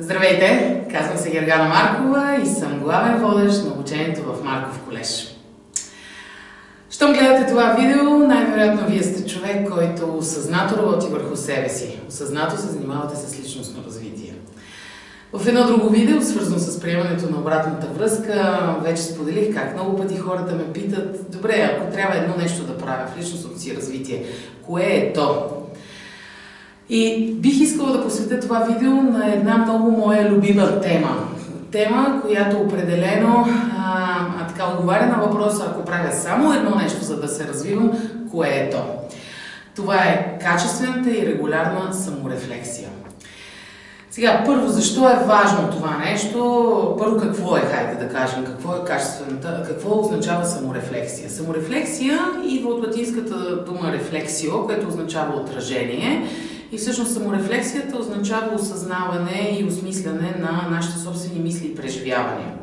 Здравейте! Казвам се Гергана Маркова и съм главен водещ на обучението в Марков колеж. Щом гледате това видео, най-вероятно вие сте човек, който осъзнато работи върху себе си. Осъзнато се занимавате с личностно развитие. В едно друго видео, свързано с приемането на обратната връзка, вече споделих как много пъти хората ме питат: добре, ако трябва едно нещо да правя в личностното си развитие, кое е то? И бих искала да посветя това видео на една много моя любима тема. Тема, която определено така отговаря на въпроса: ако правя само едно нещо, за да се развивам, кое е то? Това е качествената и регулярна саморефлексия. Сега, първо, защо е важно това нещо? Първо, какво е, хайде да кажем, какво е качествената, какво означава саморефлексия? Саморефлексия идва от латинската дума рефлексио, което означава отражение. И всъщност саморефлексията означава осъзнаване и осмисляне на нашите собствени мисли и преживявания.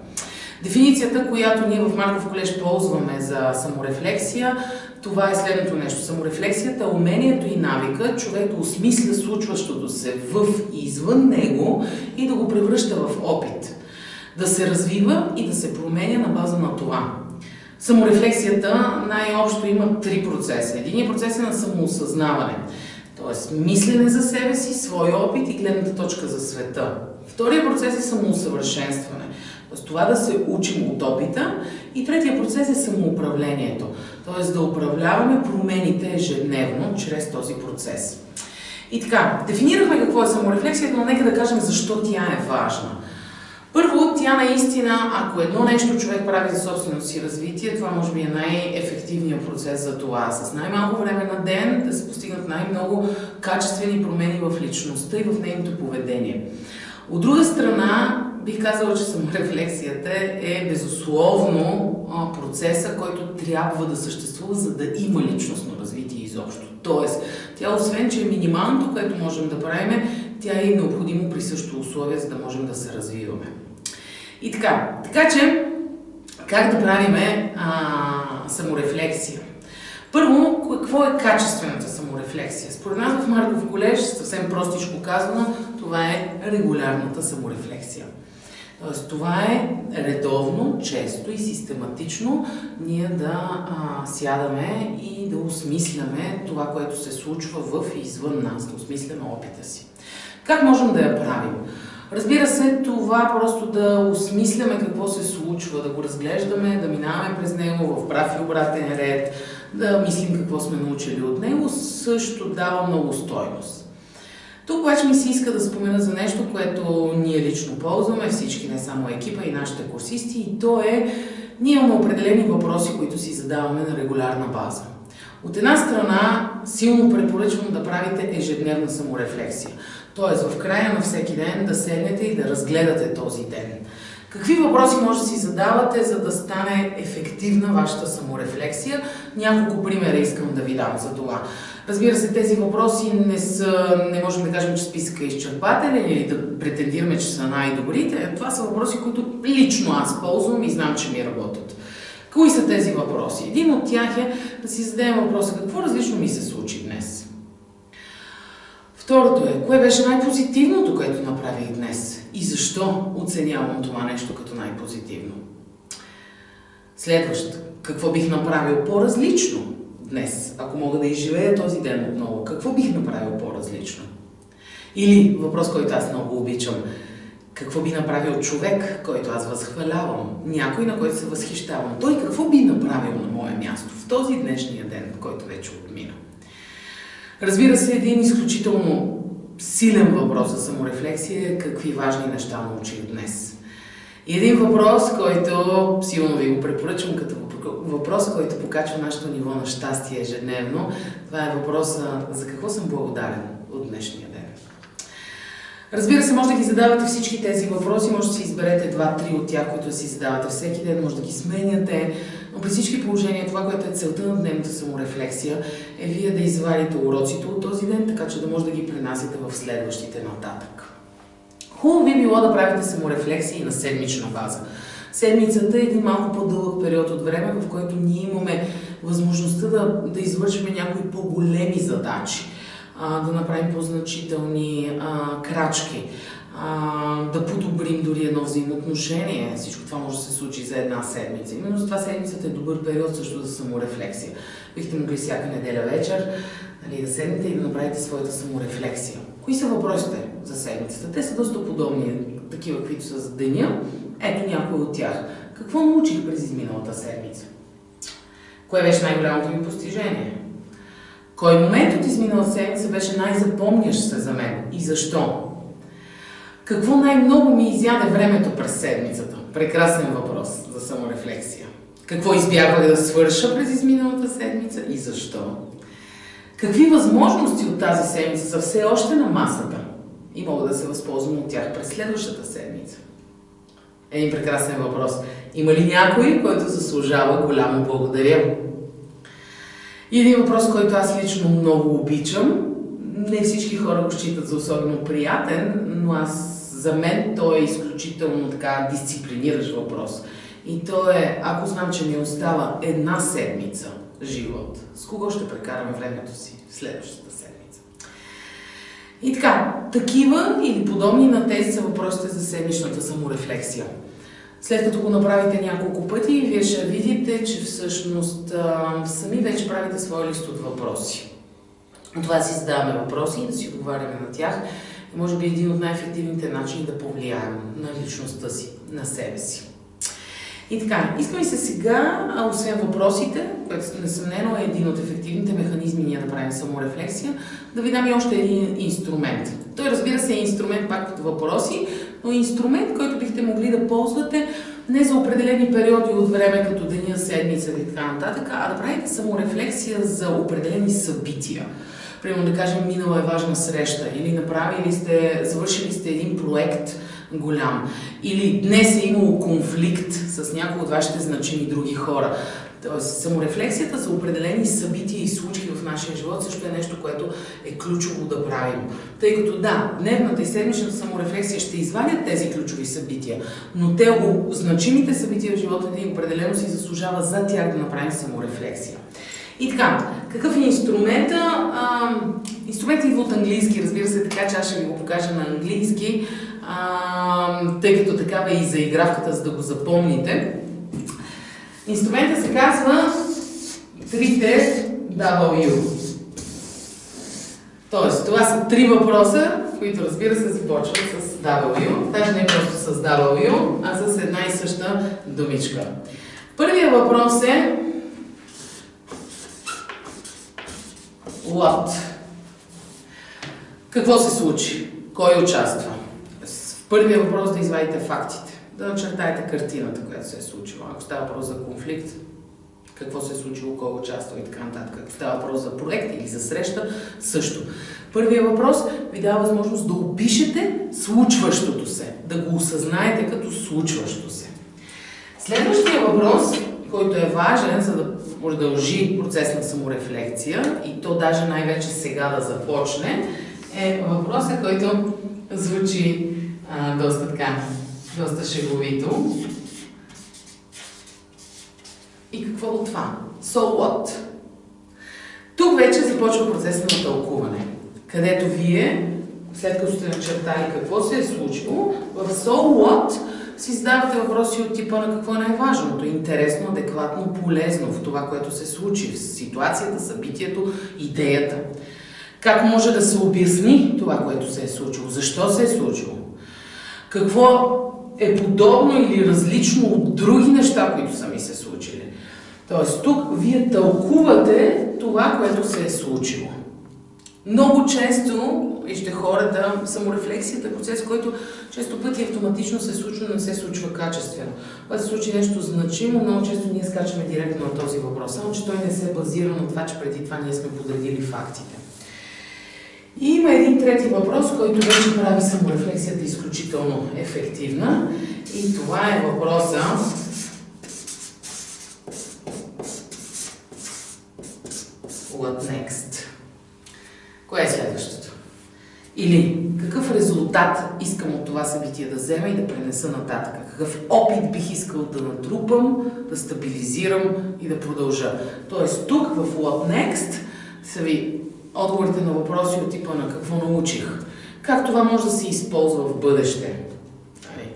Дефиницията, която ние в Марков колеж ползваме за саморефлексия, това е следното нещо. Саморефлексията е умението и навика човек да осмисля случващото се в и извън него и да го превръща в опит. Да се развива и да се променя на база на това. Саморефлексията най-общо има три процеса. Единият процес е на самоосъзнаване. Тоест, мислене за себе си, свой опит и гледната точка за света. Втория процес е самоусъвършенстване. Тоест, това да се учим от опита. И третия процес е самоуправлението. Тоест, да управляваме промените ежедневно чрез този процес. И така, дефинирахме какво е саморефлексията, но нека да кажем защо тя е важна. Първо, тя наистина, ако едно нещо човек прави за собственото си развитие, това може би е най-ефективният процес за това. С най-малко време на ден да се постигнат най-много качествени промени в личността и в нейното поведение. От друга страна, бих казала, че саморефлексията е безусловно процеса, който трябва да съществува, за да има личностно развитие изобщо. Тоест, тя освен, че е минималното, което можем да правим, тя е необходимо присъщо условие, за да можем да се развиваме. И така че, как да правим саморефлексия? Първо, какво е качествената саморефлексия? Според нас в Марков колеж, съвсем простичко казано, това е регулярната саморефлексия. Тоест, това е редовно, често и систематично ние да сядаме и да осмисляме това, което се случва в и извън нас, да осмисляме опита си. Как можем да я правим? Разбира се, това просто да осмисляме какво се случва, да го разглеждаме, да минаваме през него в прав и обратен ред, да мислим какво сме научили от него, също дава много стойност. Тук обаче ми се иска да спомена за нещо, което ние лично ползваме, всички, не само екипа и нашите курсисти, и то е, ние имаме определени въпроси, които си задаваме на регулярна база. От една страна, силно препоръчвам да правите ежедневна саморефлексия. Тоест, в края на всеки ден да седнете и да разгледате този ден. Какви въпроси може да си задавате, за да стане ефективна вашата саморефлексия? Няколко примера искам да ви дам за това. Разбира се, тези въпроси не можем да кажем, че списъка е изчерпателен или да претендираме, че са най-добрите. Това са въпроси, които лично аз ползвам и знам, че ми работят. Кои са тези въпроси? Един от тях е да си зададем въпроса: какво различно ми се случи днес? Второто е, кое беше най-позитивното, което направих днес? И защо оценявам това нещо като най-позитивно? Следващото, какво бих направил по-различно днес, ако мога да изживея този ден отново? Какво бих направил по-различно? Или въпрос, който аз много обичам: какво би направил човек, който аз възхвалявам? Някой, на който се възхищавам. Той какво би направил на мое място в този днешния ден, който вече отмина? Разбира се, един изключително силен въпрос за саморефлексия е: какви важни неща научих днес? И един въпрос, който силно ви го препоръчвам като въпрос, който покачва нашето ниво на щастие ежедневно, това е въпроса: за какво съм благодарен от днешния ден? Разбира се, може да ги задавате всички тези въпроси, може да си изберете 2-3 от тях, които да си задавате всеки ден, може да ги сменяте, но при всички положения това, което е целта на дневната саморефлексия, е вие да извадите уроците от този ден, така че да може да ги пренасите в следващите нататък. Хубаво би било да правите саморефлексии на седмична база. Седмицата е един малко по-дълъг период от време, в който ние имаме възможността да извършим някои по-големи задачи, да направим по-значителни крачки. да подобрим дори едно взаимоотношение. Всичко това може да се случи за една седмица. Именно за това седмицата е добър период също за саморефлексия. Бихте могли всяка неделя вечер да седнете и да направите своята саморефлексия. Кои са въпросите за седмицата? Те са доста подобни, такива, каквито са за деня. Ето някои от тях. Какво научих през изминалата седмица? Кое беше най-голямото ми постижение? Кой момент от изминалата седмица беше най-запомнящ се за мен и защо? Какво най-много ми изяде времето през седмицата? Прекрасен въпрос за саморефлексия. Какво избягвах да свърша през изминалата седмица и защо? Какви възможности от тази седмица са все още на масата и мога да се възползвам от тях през следващата седмица? Един прекрасен въпрос. Има ли някой, който заслужава голямо благодаря? И един въпрос, който аз лично много обичам. Не всички хора го считат за особено приятен, но за мен той е изключително така дисциплиниращ въпрос. И то е, ако знам, че ми остава една седмица живот, с кого ще прекарам времето си в следващата седмица? И така, такива или подобни на тези са въпросите за седмичната саморефлексия. След като го направите няколко пъти, вие ще видите, че всъщност сами вече правите своя лист от въпроси. От това си задаваме въпроси и да си отговаряме на тях. И може би един от най-ефективните начини да повлияем на личността си, на себе си. И така, искам и се сега, освен въпросите, което несъмнено е един от ефективните механизми ние да правим саморефлексия, да ви дам и още един инструмент. Той, разбира се, е инструмент пак като въпроси, но инструмент, който бихте могли да ползвате не за определени периоди от време, като деня, седмица и така нататък, а да правите саморефлексия за определени събития. Примерно да кажем, минала е важна среща, или завършили сте един проект голям, или днес е имало конфликт с някои от вашите значими други хора. Тоест, саморефлексията за определени събития и случки в нашия живот също е нещо, което е ключово да правим. Тъй като да, дневната и седмичната саморефлексия ще извадят тези ключови събития, но значимите събития в живота ни определено си заслужава за тях да направим саморефлексия. И така, какъв е инструмента? Инструментът идва от английски, разбира се, така че аз ще ви го покажа на английски, тъй като такава е и заигравката, за да го запомните. Инструментът се казва 3W. Тоест, това са 3 въпроса, които, разбира се, започват с W. Даже не просто с W, а с една и съща думичка. Първият въпрос е What? Какво се случи? Кой участва? В първия въпрос да извадите фактите, да начертаете картината, която се е случила. Ако става въпрос за конфликт, какво се е случило, кой участва и така нататък. Ако става въпрос за проект или за среща, също. Първият въпрос ви дава възможност да опишете случващото се, да го осъзнаете като случващо се. Следващия въпрос, който е важен, за да продължи процес на саморефлексия и то даже най-вече сега да започне, е въпросът, който звучи доста шеговито. И какво от това? So what? Тук вече започва процесът на тълкуване, където вие, след като сте начертали какво се е случило, в so what си задавате въпроси от типа на какво е най-важното, интересно, адекватно, полезно в това, което се случи, в ситуацията, събитието, идеята. Как може да се обясни това, което се е случило? Защо се е случило? Какво е подобно или различно от други неща, които са ми се случили? Тоест, тук вие тълкувате това, което се е случило. Много често, вижте хората, саморефлексията е процес, който често пъти автоматично се случва, но не се случва качествено. Когато се случи нещо значимо, много често ние скачаме директно на този въпрос, само че той не се базира на това, че преди това ние сме подредили фактите. И има един трети въпрос, който вече прави саморефлексията изключително ефективна. И това е въпроса What next? Кое е следващото? Или какъв резултат искам от това събитие да взема и да пренеса нататък? Какъв опит бих искал да натрупам, да стабилизирам и да продължа? Тоест тук в What next са ви отговорите на въпроси от типа на какво научих, как това може да се използва в бъдеще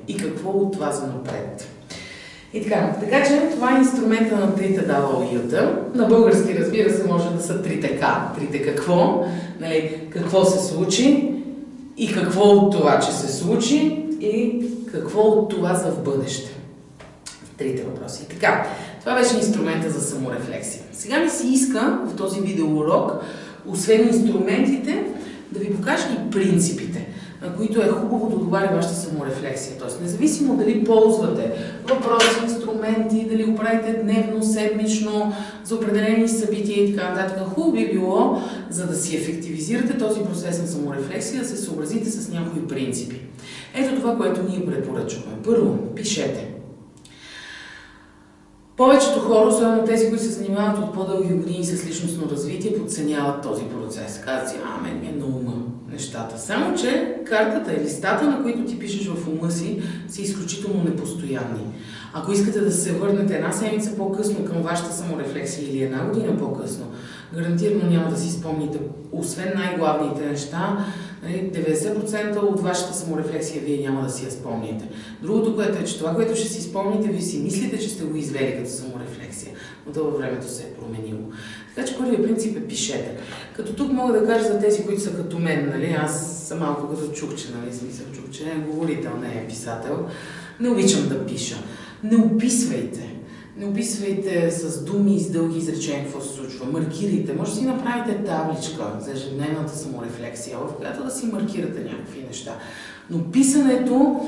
и какво от това за напред. И така че това е инструмента на трите W-та. На български, разбира се, може да са трите К. Трите какво, нали, какво се случи и какво от това, че се случи и какво от това за в бъдеще. Трите въпроси. И така, това беше инструмента за саморефлексия. Сега ми се иска в този видеоурок, освен инструментите, да ви покажа и принципите, на които е хубаво да отговаря вашата саморефлексия. Тоест, независимо дали ползвате въпроси, инструменти, дали го правите дневно, седмично, за определени събития и така нататък, хубаво би било, за да си ефективизирате този процес на саморефлексия, да се съобразите с някои принципи. Ето това, което ние препоръчваме. Първо, пишете. Повечето хора, особено тези, които се занимават от по-дълги години с личностно развитие, подценяват този процес. Казват си, мен ми е на ума нещата. Само, че картата и листата, на които ти пишеш в ума си, са изключително непостоянни. Ако искате да се върнете една седмица по-късно към вашата саморефлексия или една година по-късно, гарантирано няма да си спомните, освен най-главните неща, 90% от вашата саморефлексия вие няма да си я спомните. Другото, което е, че това, което ще си спомните, вие си мислите, че сте го извели като саморефлексия, но то във времето се е променило. Така че първият принцип е пишете. Като тук мога да кажа за тези, които са като мен, нали? Аз съм малко като чукче, нали? Смисъл чукче е говорител, не е писател. Не обичам да пиша. Не описвайте. Не описвайте с думи и с дълги изречения какво се случва. Маркирайте. Може да си направите табличка за ежедневната саморефлексия, в която да си маркирате някакви неща. Но писането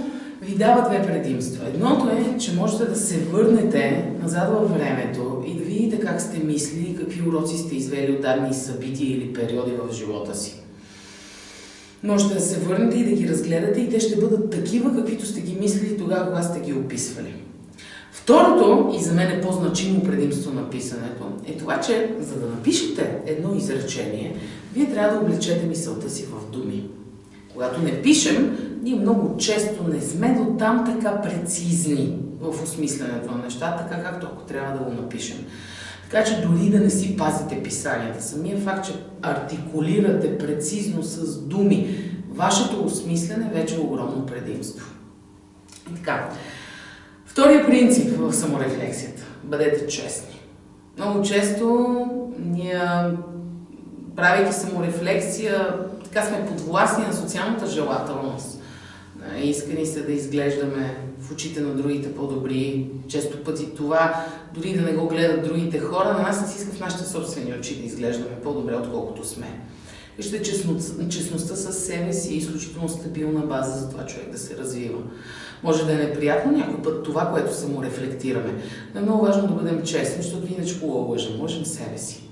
ви дава две предимства. Едното е, че можете да се върнете назад във времето и да видите как сте мислили и какви уроци сте извели от дадени събития или периоди в живота си. Можете да се върнете и да ги разгледате и те ще бъдат такива, каквито сте ги мислили тогава, когато сте ги описвали. Второто, и за мен е по-значимо предимство на писането, е това, че за да напишете едно изречение, вие трябва да облечете мисълта си в думи. Когато не пишем, ние много често не сме до там така прецизни в осмисленето на нещата, така както ако трябва да го напишем. Така че дори да не си пазите писанията, самия факт, че артикулирате прецизно с думи, вашето осмислене вече е огромно предимство. И така. Втория принцип в саморефлексията. Бъдете честни. Много често ние, правейки саморефлексия, така сме подвластни на социалната желателност. Искани се да изглеждаме в очите на другите по-добри. Често пъти това, дори да не го гледат другите хора, на нас не си иска в нашите собствени очи да изглеждаме по-добре, отколкото сме. Вижте, честността със себе си е изключително стабилна база за това човек да се развива. Може да е неприятно някой път това, което саморефлектираме. Но е много важно да бъдем честни, защото иначе го лъжем. Можем себе си.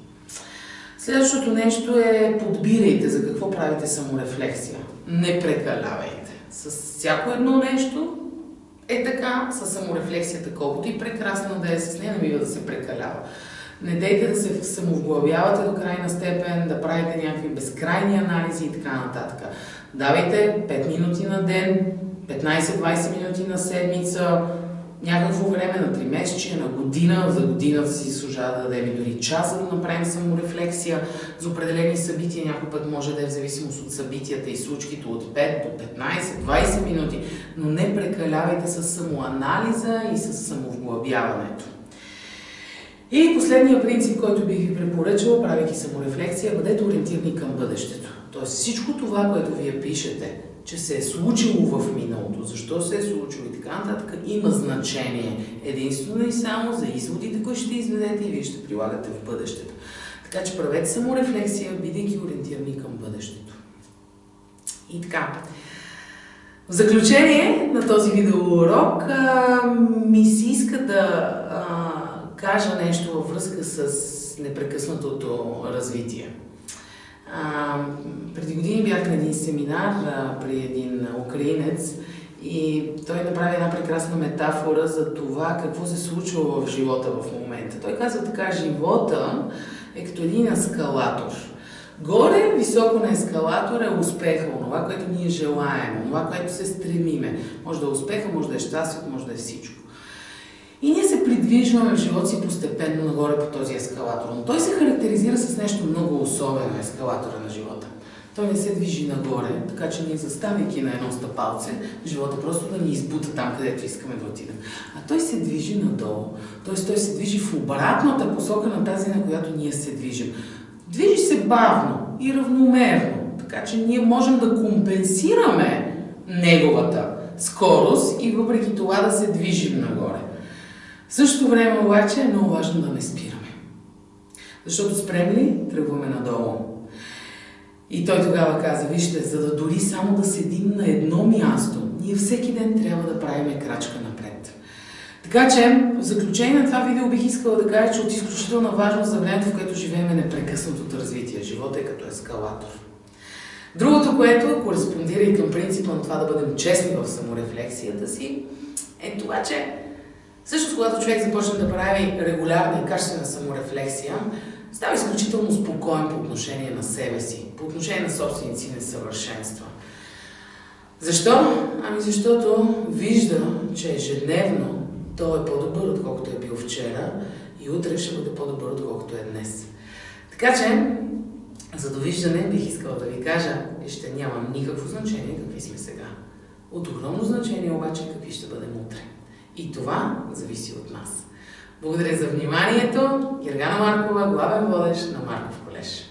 Следващото нещо е подбирайте за какво правите саморефлексия. Не прекалявайте. С всяко едно нещо е така, с саморефлексията, колкото и прекрасно да е с нея, не бива да се прекалява. Не дейте да се самовглавявате до крайна степен, да правите някакви безкрайни анализи и така нататък. Давайте 5 минути на ден, 15-20 минути на седмица, някакво време на 3 месече, на година, за годината си служа да дадем дори час, за да направим саморефлексия за определени събития. Някой път може да е в зависимост от събитията и случките от 5 до 15-20 минути, но не прекалявайте с самоанализа и с самовглъбяването. И последният принцип, който бих ви препоръчала, правейки саморефлексия, бъдете ориентирани към бъдещето. Тоест всичко това, което вие пишете, че се е случило в миналото, защо се е случило и така нататък, има значение единствено и само за изводите, които ще изведете и вие ще прилагате в бъдещето. Така че правете саморефлексия, бидейки ориентирани към бъдещето. И така. В заключение на този видеоурок ми се иска да кажа нещо във връзка с непрекъснатото развитие. Преди години бях на един семинар при един украинец и той направи една прекрасна метафора за това какво се случва в живота в момента. Той казва така: живота е като един ескалатор. Горе, високо на ескалатора е успеха, онова, което ние желаем, онова, което се стремиме. Може да е успеха, може да е щастието, може да е всичко. И ние се придвижваме в живота си постепенно нагоре по този ескалатор. Но той се характеризира с нещо много особено, ескалатора на живота. Той не се движи нагоре, така че ние заставайки на едно стъпалце, живота просто да ни избута там, където искаме да отидем. А той се движи надолу, т.е. той се движи в обратната посока на тази, на която ние се движим. Движи се бавно и равномерно, така че ние можем да компенсираме неговата скорост и въпреки това да се движим нагоре. В същото време обаче е много важно да не спираме. Защото спрем ли, тръгваме надолу. И той тогава каза, вижте, за да дори само да седим на едно място, ние всеки ден трябва да правим крачка напред. Така че, в заключение на това видео бих искала да кажа, че от изключителна важност за времето, в което живеем, е непрекъснатото развитие. Живота е като ескалатор. Другото, което кореспондира и към принципа на това да бъдем честни в саморефлексията си, е това, че всъщност, когато човек започне да прави регулярна и качествена саморефлексия, става изключително спокоен по отношение на себе си, по отношение на собствените си несъвършенства. Защо? Ами защото вижда, че ежедневно той е по-добър, отколкото е бил вчера и утре ще бъде по-добър, отколкото е днес. Така че, за довиждане бих искала да ви кажа, ще няма никакво значение какви сме сега. От огромно значение обаче какви ще бъдем утре. И това зависи от нас. Благодаря за вниманието. Гергана Маркова, главен водещ на Марков колеж.